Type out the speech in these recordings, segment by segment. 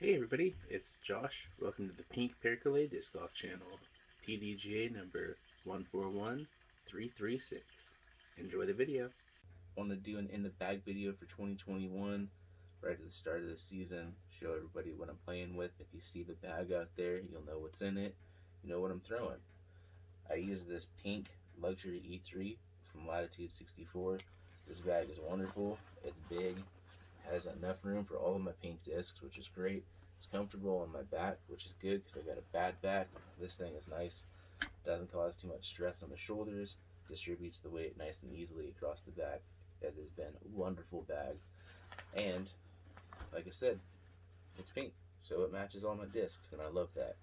Hey everybody, it's Josh. Welcome to the Pink Percolate Disc Golf channel, PDGA number 141336. Enjoy the video. I want to do an in the bag video for 2021 right at the start of the season. Show everybody what I'm playing with. If you see the bag out there, you'll know what's in it. You know what I'm throwing. I use this pink Luxury E3 from Latitude 64. This bag is wonderful. It's big. Has enough room for all of my pink discs, which is great. It's comfortable on my back, which is good because I got a bad back. This thing is nice. Doesn't cause too much stress on the shoulders. Distributes the weight nice and easily across the back. It has been a wonderful bag. And, like I said, it's pink, so it matches all my discs, and I love that.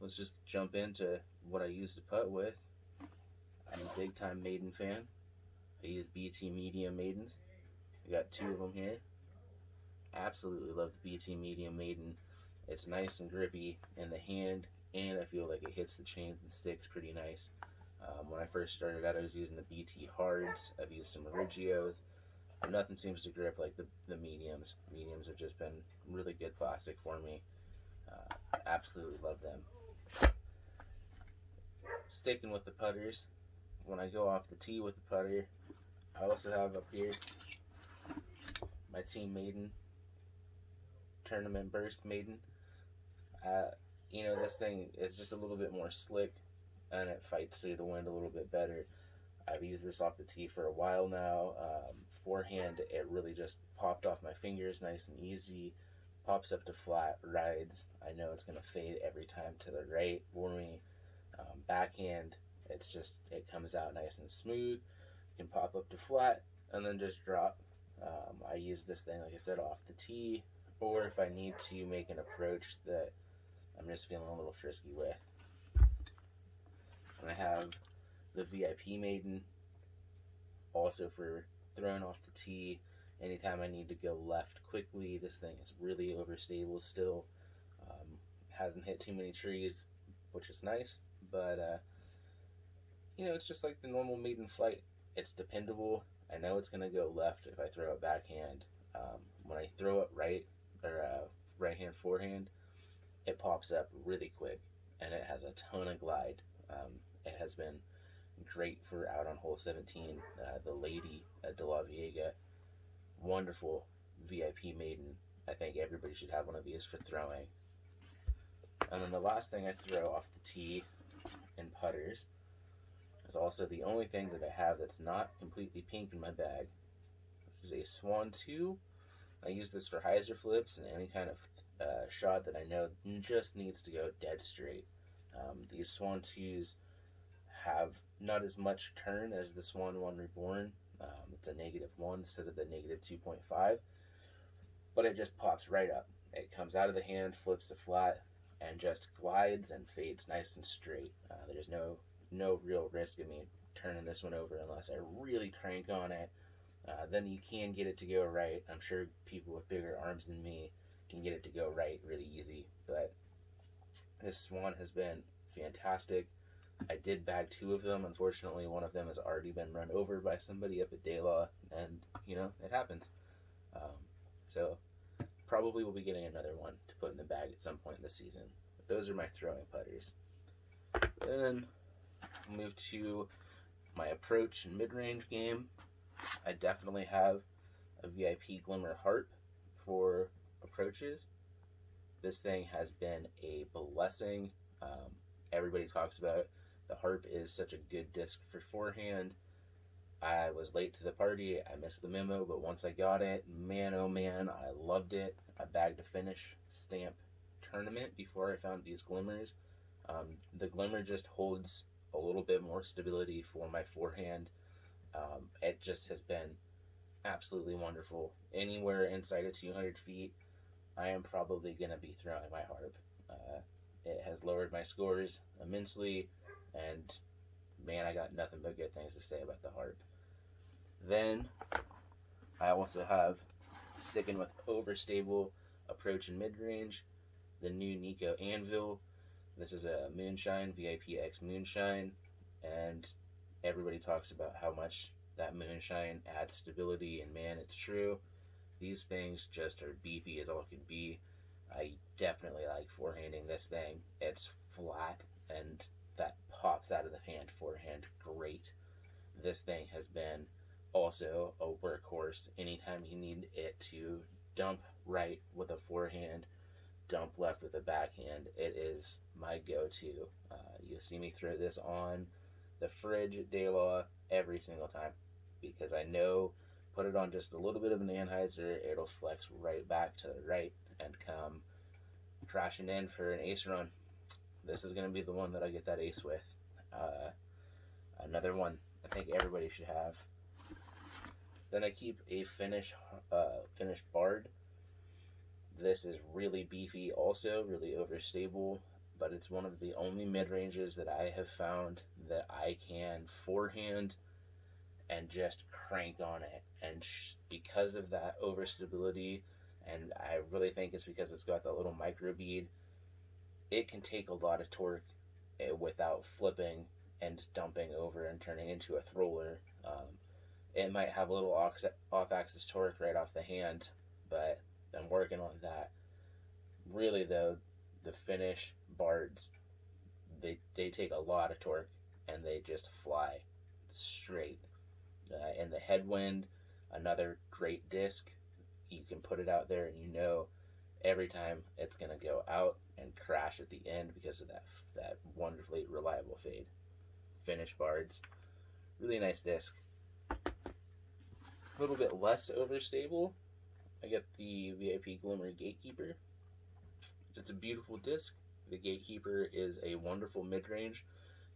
Let's just jump into what I use to putt with. I'm a big time Maiden fan. I use BT Medium Maidens. I got two of them here. Absolutely love the BT Medium Maiden. It's nice and grippy in the hand, and I feel like it hits the chains and sticks pretty nice. When I first started out, I was using the BT Hards. I've used some Origios, but nothing seems to grip like the mediums. Mediums have just been really good plastic for me. Absolutely love them. Sticking with the putters, when I go off the tee with the putter, I also have up here my Team Maiden Tournament Burst Maiden. This thing is just a little bit more slick, and it fights through the wind a little bit better. I've used this off the tee for a while now. Forehand, it really just popped off my fingers nice and easy. Pops up to flat, rides. I know it's going to fade every time to the right for me. Backhand, it comes out nice and smooth. You can pop up to flat and then just drop. I use this thing, like I said, off the tee, or if I need to make an approach that I'm just feeling a little frisky with. And I have the VIP Maiden, also for throwing off the tee. Anytime I need to go left quickly, this thing is really overstable still. Hasn't hit too many trees, which is nice, but it's just like the normal Maiden flight. It's dependable. I know it's going to go left if I throw it backhand. When I throw it right hand forehand, it pops up really quick, and it has a ton of glide. It has been great for out on hole 17. The Lady at De La Viega, wonderful VIP Maiden. I think everybody should have one of these for throwing. And then the last thing I throw off the tee in putters is also the only thing that I have that's not completely pink in my bag. This is a Swan 2. I use this for hyzer flips and any kind of shot that I know just needs to go dead straight. These Swan 2s have not as much turn as the Swan 1 Reborn. It's a -1 instead of the -2.5, but it just pops right up. It comes out of the hand, flips to flat, and just glides and fades nice and straight. There's no real risk of me turning this one over unless I really crank on it. Then you can get it to go right. I'm sure people with bigger arms than me can get it to go right really easy, but this Swan has been fantastic. I did bag two of them. Unfortunately, one of them has already been run over by somebody up at Daylaw, and it happens. So probably will be getting another one to put in the bag at some point this season. But those are my throwing putters. Then move to my approach and mid-range game. I definitely have a VIP Glimmer Harp for approaches. This thing has been a blessing. Everybody talks about it. The Harp is such a good disc for forehand. I was late to the party. I missed the memo, but once I got it, man, oh man, I loved it. I bagged a finish stamp tournament before I found these Glimmers. The Glimmer just holds a little bit more stability for my forehand. It just has been absolutely wonderful. Anywhere inside of 200 feet, I am probably going to be throwing my Harp. It has lowered my scores immensely, and man, I got nothing but good things to say about the Harp. Then I also have, sticking with overstable approach and mid-range, the new Nico Anvil. This is a Moonshine, VIP X Moonshine, and everybody talks about how much that Moonshine adds stability, and man, it's true. These things just are beefy as all can be. I definitely like forehanding this thing. It's flat and that pops out of the hand forehand great. This thing has been also a workhorse anytime you need it to dump right with a forehand, dump left with a backhand. It is my go-to. You'll see me throw this on the fridge at DeLaw every single time because I know put it on just a little bit of an Anheuser, it'll flex right back to the right and come crashing in for an ace run. This is going to be the one that I get that ace with. Another one I think everybody should have. Then I keep a finished Bard. This is really beefy, also really overstable, but it's one of the only mid-ranges that I have found that I can forehand and just crank on it. And because of that overstability, and I really think it's because it's got that little micro bead, it can take a lot of torque without flipping and dumping over and turning into a thrower. It might have a little off-axis torque right off the hand, but I'm working on that. Really, though, the Finnish Bards, they take a lot of torque, and they just fly straight. In the headwind, another great disc. You can put it out there, and you know every time it's going to go out and crash at the end because of that wonderfully reliable fade. Finnish Bards, really nice disc. A little bit less overstable, I get the VIP Glimmer Gatekeeper. It's a beautiful disc. The Gatekeeper is a wonderful mid-range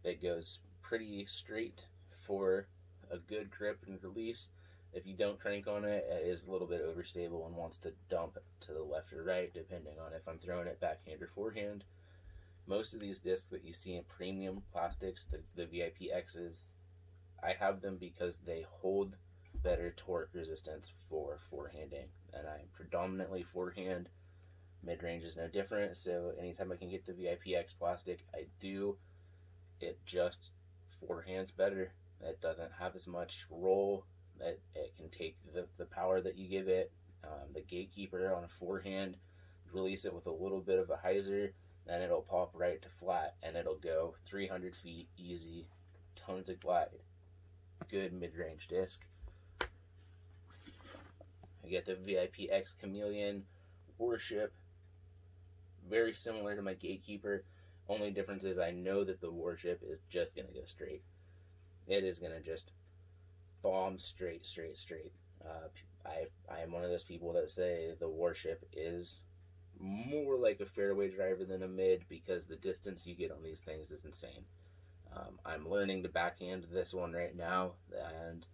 that goes pretty straight for a good grip and release. If you don't crank on it, it is a little bit overstable and wants to dump to the left or right, depending on if I'm throwing it backhand or forehand. Most of these discs that you see in premium plastics, the VIP X's, I have them because they hold better torque resistance for forehanding, and I predominantly forehand. Mid-range is no different, so anytime I can get the VIP X plastic, I do. It just forehands better. It doesn't have as much roll. It can take the power that you give it. The Gatekeeper on a forehand, release it with a little bit of a hyzer, and it'll pop right to flat, and it'll go 300 feet easy, tons of glide. Good mid-range disc. I get the VIP X Chameleon Warship. Very similar to my Gatekeeper. Only difference is I know that the Warship is just going to go straight. It is going to just bomb straight. I am one of those people that say the Warship is more like a fairway driver than a mid because the distance you get on these things is insane. I'm learning to backhand this one right now, and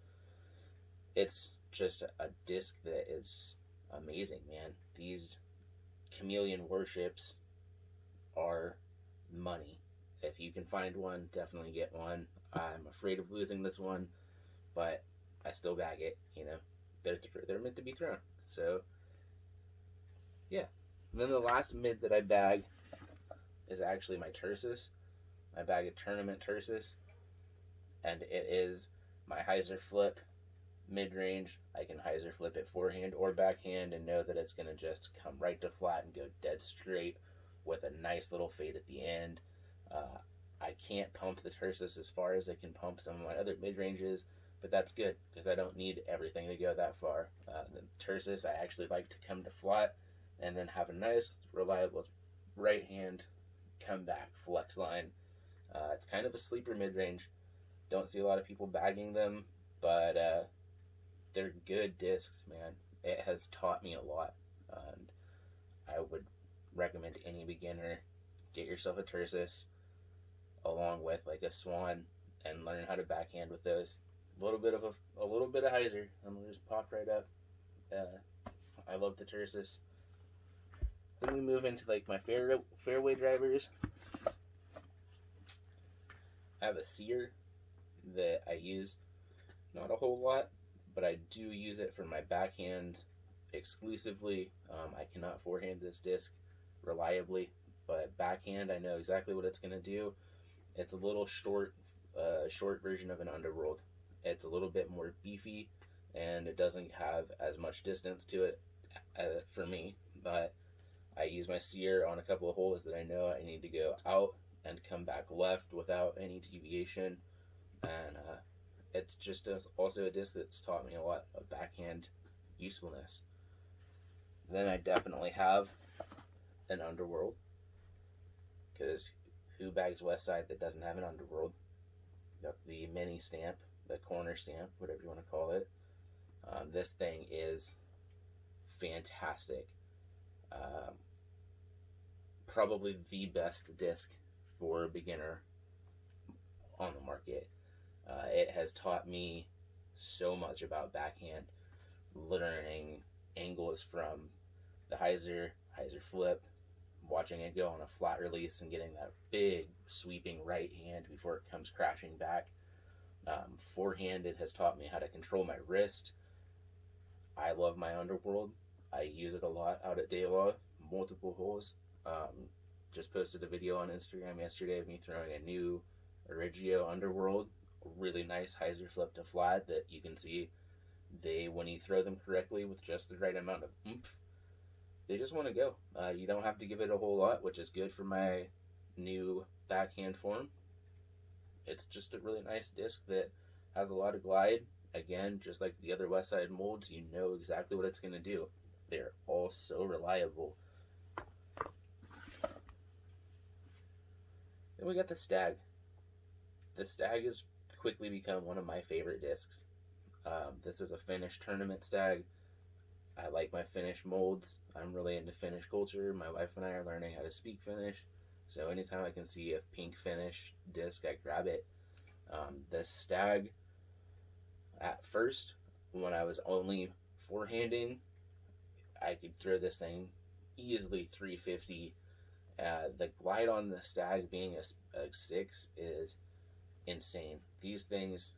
it's just a disc that is amazing, man. These Chameleon Warships are money. If you can find one, definitely get one. I'm afraid of losing this one, but I still bag it. You know, they're meant to be thrown. So yeah. And then the last mid that I bag is actually my Tersis. I bag a tournament Tersis, and it is my hyzer flip mid-range. I can hyzer flip it forehand or backhand and know that it's going to just come right to flat and go dead straight with a nice little fade at the end. I can't pump the Tersis as far as I can pump some of my other mid-ranges, but that's good because I don't need everything to go that far. The Tersis, I actually like to come to flat and then have a nice, reliable right hand comeback flex line. It's kind of a sleeper mid-range. Don't see a lot of people bagging them, but they're good discs, man. It has taught me a lot, and I would recommend any beginner get yourself a Tersis along with like a Swan and learn how to backhand with those. A little bit of hyzer. I'm gonna just pop right up. I love the Tersis. Then we move into like my fairway drivers. I have a Sear that I use not a whole lot, but I do use it for my backhand exclusively. I cannot forehand this disc reliably, but backhand I know exactly what it's going to do. It's a little short version of an Underworld. It's a little bit more beefy and it doesn't have as much distance to it for me, but I use my sear on a couple of holes that I know I need to go out and come back left without any deviation, and it's just also a disc that's taught me a lot of backhand usefulness. Then I definitely have an Underworld, because who bags West Side that doesn't have an Underworld? Got the mini stamp, the corner stamp, whatever you want to call it. This thing is fantastic. Probably the best disc for a beginner on the market. It has taught me so much about backhand, learning angles from the hyzer flip, watching it go on a flat release and getting that big sweeping right hand before it comes crashing back. Forehand, it has taught me how to control my wrist. I love my Underworld. I use it a lot out at De La, multiple holes. Just posted a video on Instagram yesterday of me throwing a new Origio Underworld, a really nice hyzer flip to flat that you can see when you throw them correctly with just the right amount of oomph, they just want to go. You don't have to give it a whole lot, which is good for my new backhand form. It's just a really nice disc that has a lot of glide. Again, just like the other West Side molds, you know exactly what it's going to do. They're all so reliable. Then we got the Stag. The Stag has quickly become one of my favorite discs. This is a Finnish tournament Stag. I like my Finnish molds. I'm really into Finnish culture. My wife and I are learning how to speak Finnish, so anytime I can see a pink Finnish disc, I grab it. This Stag, at first, when I was only forehanding, I could throw this thing easily 350. The glide on the Stag being a 6 is insane. These things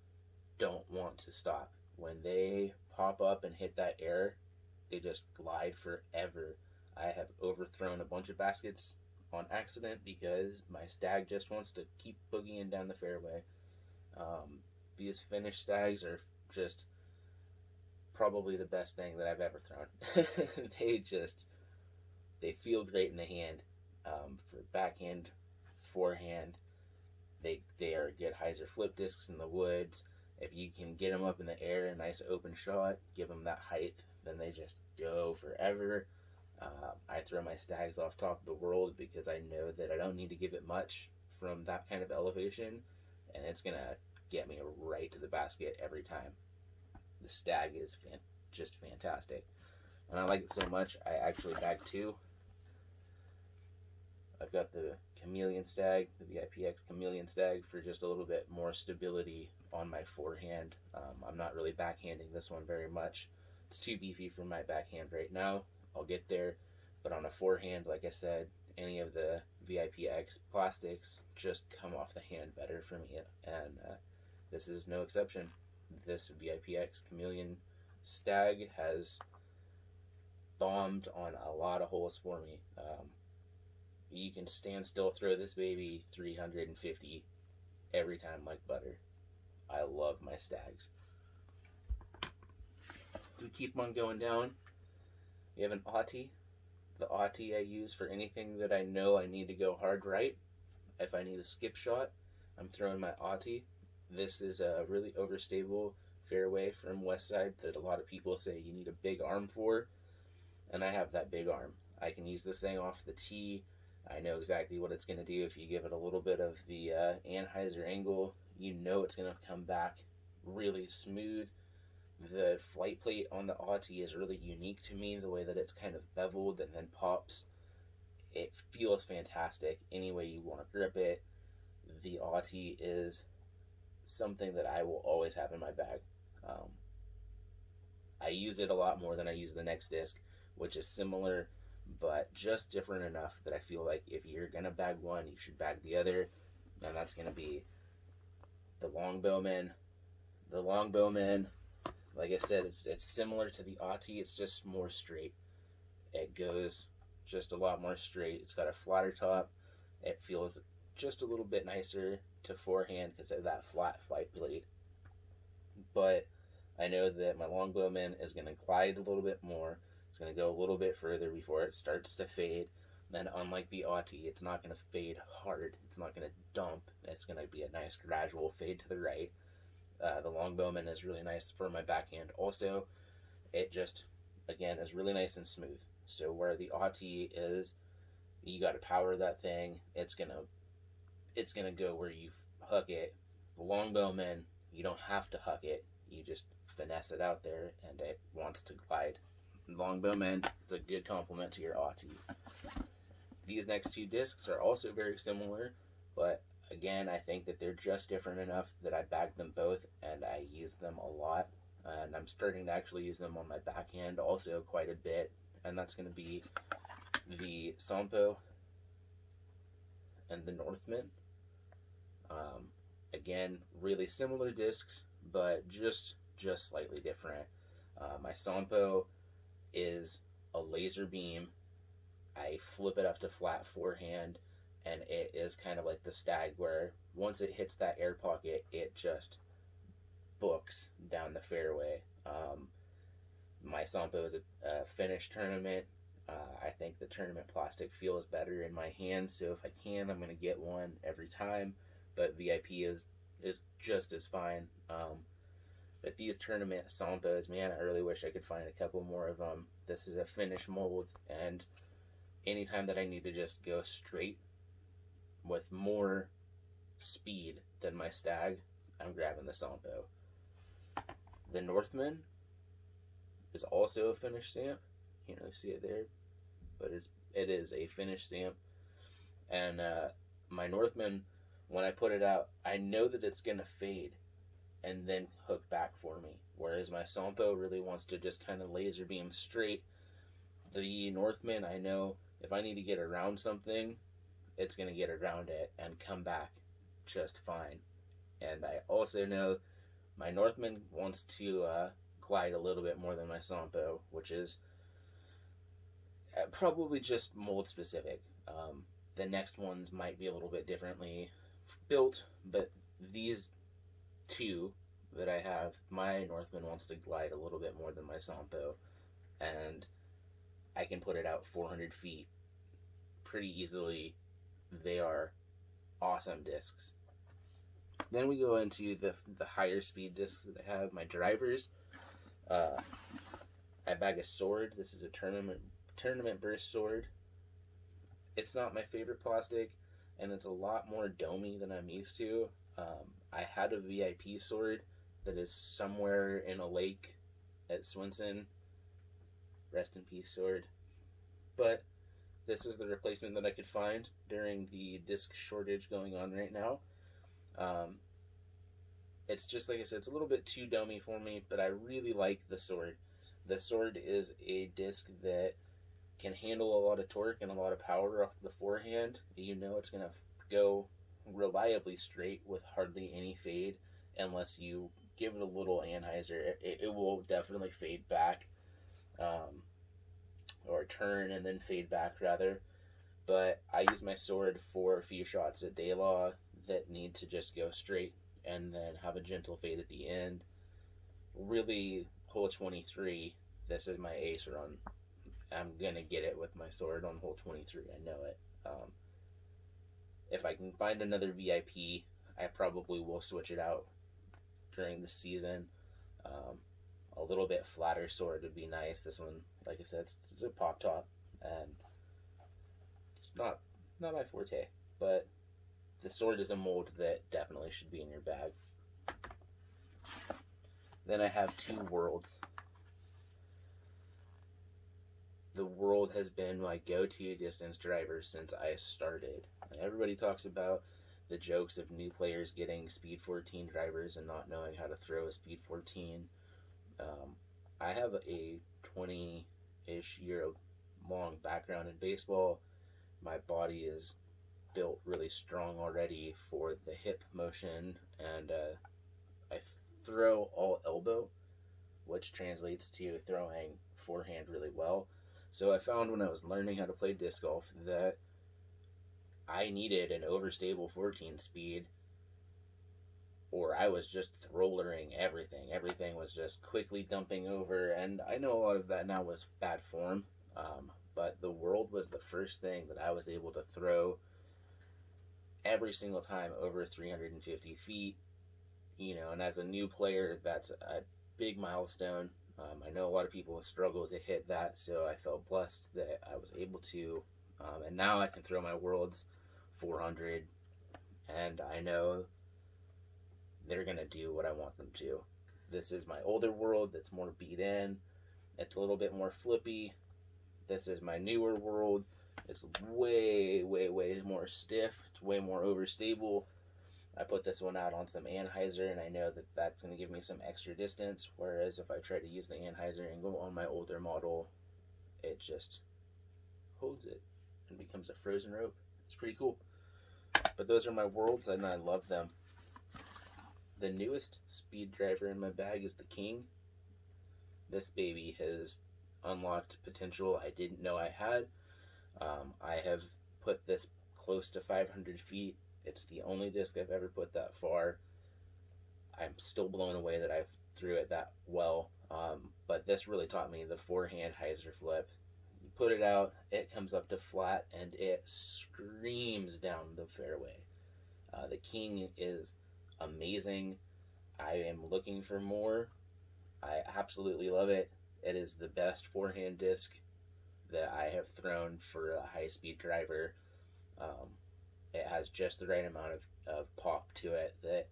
don't want to stop. When they pop up and hit that air, they just glide forever. I have overthrown a bunch of baskets on accident because my Stag just wants to keep boogieing down the fairway. These Finnish Stags are just probably the best thing that I've ever thrown. They feel great in the hand. For backhand, forehand, they are good hyzer flip discs in the woods. If you can get them up in the air, a nice open shot, give them that height, then they just go forever. I throw my Stags off top of the world because I know that I don't need to give it much from that kind of elevation, and it's going to get me right to the basket every time. The Stag is just fantastic. And I like it so much, I actually bag 2. I've got the Chameleon Stag, the VIPX Chameleon Stag, for just a little bit more stability on my forehand. I'm not really backhanding this one very much. It's too beefy for my backhand right now. I'll get there. But on a forehand, like I said, any of the VIPX plastics just come off the hand better for me. And this is no exception. This VIPX Chameleon Stag has bombed on a lot of holes for me. You can stand still, throw this baby 350 every time like butter. I love my Stags. We keep on going down. We have an Auti. The Auti I use for anything that I know I need to go hard right. If I need a skip shot, I'm throwing my Auti. This is a really overstable fairway from West Side that a lot of people say you need a big arm for, and I have that big arm. I can use this thing off the tee. I know exactly what it's going to do. If you give it a little bit of the Anheuser angle, you know it's going to come back really smooth. The flight plate on the Auti is really unique to me, the way that it's kind of beveled and then pops. It feels fantastic any way you want to grip it. The Auti is something that I will always have in my bag. I use it a lot more than I use the next disc, which is similar but just different enough that I feel like if you're gonna bag one, you should bag the other, and that's gonna be the Longbowman. The Longbowman, like I said, it's similar to the Auti, it's just more straight. It goes just a lot more straight. It's got a flatter top. It feels just a little bit nicer to forehand because of that flat flight blade. But I know that my Longbowman is going to glide a little bit more. It's going to go a little bit further before it starts to fade. Then, unlike the Auti, it's not going to fade hard. It's not going to dump. It's going to be a nice gradual fade to the right. The Longbowman is really nice for my backhand. Also, it just, again, is really nice and smooth. So where the Auti is, you got to power that thing. It's gonna go where you hook it. The Longbowman, you don't have to huck it. You just finesse it out there, and it wants to glide. Longbowman is a good complement to your Auti. These next two discs are also very similar, but again, I think that they're just different enough that I bag them both and I use them a lot. And I'm starting to actually use them on my backhand also quite a bit. And that's going to be the Sampo and the Northman. Again, really similar discs, but just slightly different. My Sampo is a laser beam. I flip it up to flat forehand, and it is kind of like the Stag, where once it hits that air pocket, it just books down the fairway. My Sampo is a Finnish tournament. I think the tournament plastic feels better in my hand, so if I can, I'm going to get one every time. But VIP is just as fine. But these tournament Sampos, man, I really wish I could find a couple more of them. This is a Finnish mold, and anytime that I need to just go straight with more speed than my Stag, I'm grabbing the Sampo. The Northman is also a Finnish stamp. Can't really see it there, but it is a Finnish stamp. And my Northman, when I put it out, I know that it's gonna fade and then hook back for me. Whereas my Sampo really wants to just kind of laser beam straight. The Northman, I know if I need to get around something, it's gonna get around it and come back just fine. And I also know my Northman wants to glide a little bit more than my Sampo, which is probably just mold specific. The next ones might be a little bit differently built, but these two that I have, my Northman wants to glide a little bit more than my Sampo, and I can put it out 400 feet pretty easily. They are awesome discs. Then we go into the higher speed discs that I have. My drivers, I bag a sword. This is a tournament burst sword. It's not my favorite plastic, and it's a lot more domey than I'm used to. I had a VIP sword that is somewhere in a lake at Swenson. Rest in peace, sword. But this is the replacement that I could find during the disc shortage going on right now. It's just, like I said, it's a little bit too domey for me, but I really like the sword. The sword is a disc that can handle a lot of torque and a lot of power off the forehand. You know it's going to go reliably straight with hardly any fade unless you give it a little anhyzer. It will definitely fade back, or turn and then fade back rather. But I use my sword for a few shots at Daylaw that need to just go straight and then have a gentle fade at the end. Really, hole 23, this is my ace run. I'm going to get it with my sword on hole 23. I know it. If I can find another VIP, I probably will switch it out during the season. A little bit flatter sword would be nice. This one, like I said, it's a pop top, and it's not my forte, but the sword is a mold that definitely should be in your bag. Then I have two Worlds. The World has been my go-to distance driver since I started. And everybody talks about the jokes of new players getting Speed 14 drivers and not knowing how to throw a Speed 14. I have a 20-ish year long background in baseball. My body is built really strong already for the hip motion, and I throw all elbow, which translates to throwing forehand really well. So I found when I was learning how to play disc golf that I needed an overstable 14 speed or I was just throwlering everything. Everything was just quickly dumping over, and I know a lot of that now was bad form, but the world was the first thing that I was able to throw every single time over 350 feet, and as a new player, that's a big milestone. I know a lot of people struggle to hit that, so I felt blessed that I was able to, and now I can throw my worlds 400, and I know they're going to do what I want them to. This is my older world that's more beat in. It's a little bit more flippy. This is my newer world. It's way, way, way more stiff. It's way more overstable. I put this one out on some Anheuser, and I know that that's going to give me some extra distance, whereas if I try to use the Anheuser and go on my older model, it just holds it and becomes a frozen rope. It's pretty cool. But those are my worlds, and I love them. The newest speed driver in my bag is the King. This baby has unlocked potential I didn't know I had. I have put this close to 500 feet. It's the only disc I've ever put that far. I'm still blown away that I threw it that well. But this really taught me the forehand hyzer flip. You put it out, it comes up to flat, and it screams down the fairway. The King is amazing. I am looking for more. I absolutely love it. It is the best forehand disc that I have thrown for a high-speed driver. It has just the right amount of pop to it that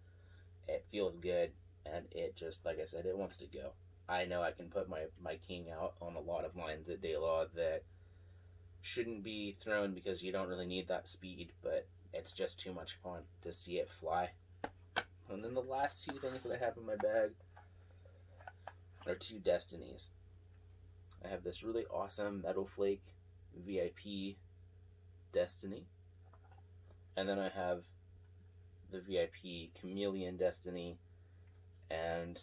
it feels good, and it just, like I said, it wants to go. I know I can put my King out on a lot of lines at De-La that shouldn't be thrown because you don't really need that speed, but it's just too much fun to see it fly. And then the last two things that I have in my bag are two Destinies. I have this really awesome Metal Flake VIP Destiny, and then I have the VIP Chameleon Destiny, and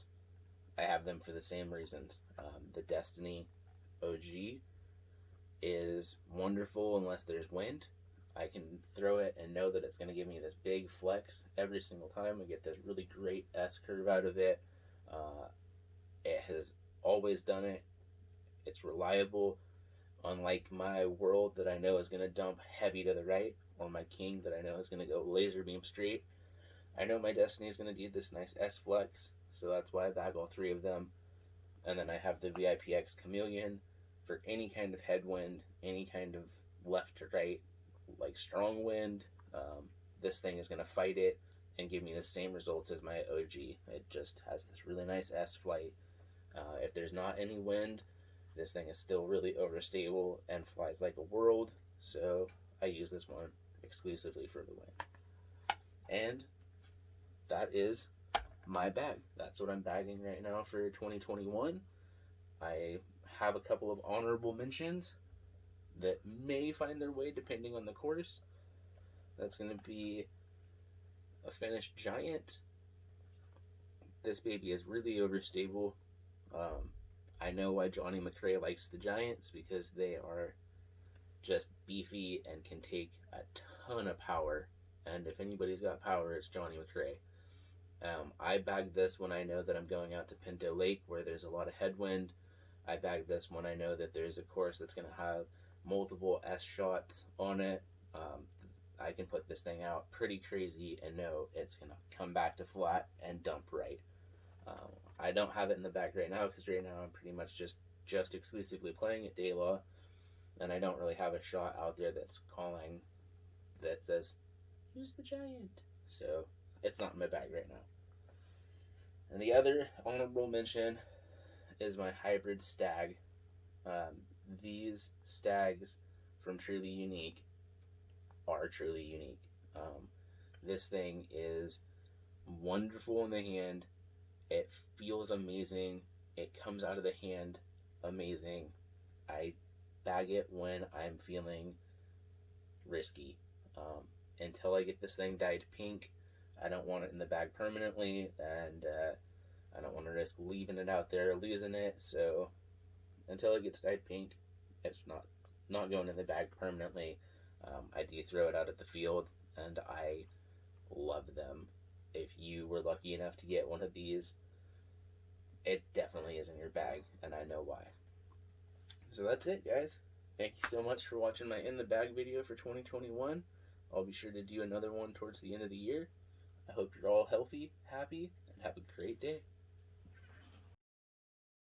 I have them for the same reasons. The Destiny OG is wonderful unless there's wind. I can throw it and know that it's going to give me this big flex every single time. I get this really great S-curve out of it. It has always done it. It's reliable. Unlike my world that I know is going to dump heavy to the right, or my King that I know is going to go laser beam straight, I know my Destiny is going to do this nice S-flex, so that's why I bag all three of them. And then I have the VIPX Chameleon for any kind of headwind, any kind of left to right, like strong wind. This thing is going to fight it and give me the same results as my OG. It just has this really nice S flight. If there's not any wind, this thing is still really overstable and flies like a world, so I use this one exclusively for the wind. And that is my bag. That's what I'm bagging right now for 2021. I have a couple of honorable mentions that may find their way depending on the course. That's going to be a Finnish Giant. This baby is really overstable. I know why Johnny McRae likes the Giants, because they are just beefy and can take a ton of power. And if anybody's got power, it's Johnny McRae. I bag this when I know that I'm going out to Pinto Lake where there's a lot of headwind. I bag this when I know that there's a course that's going to have multiple S shots on it. I can put this thing out pretty crazy and know it's going to come back to flat and dump right. I don't have it in the bag right now because right now I'm pretty much just exclusively playing at De-La, and I don't really have a shot out there that's calling that says, use the Giant. So it's not in my bag right now. And the other honorable mention is my hybrid stag. These stags from Truly Unique are truly unique. This thing is wonderful in the hand. It feels amazing. It comes out of the hand amazing. I bag it when I'm feeling risky. Until I get this thing dyed pink, I don't want it in the bag permanently, and I don't want to risk leaving it out there, losing it. So until it gets dyed pink, it's not going in the bag permanently. I do throw it out at the field, and I love them. if you were lucky enough to get one of these, it definitely is in your bag, and I know why. So that's it, guys. Thank you so much for watching my In the Bag video for 2021. I'll be sure to do another one towards the end of the year. I hope you're all healthy, happy, and have a great day.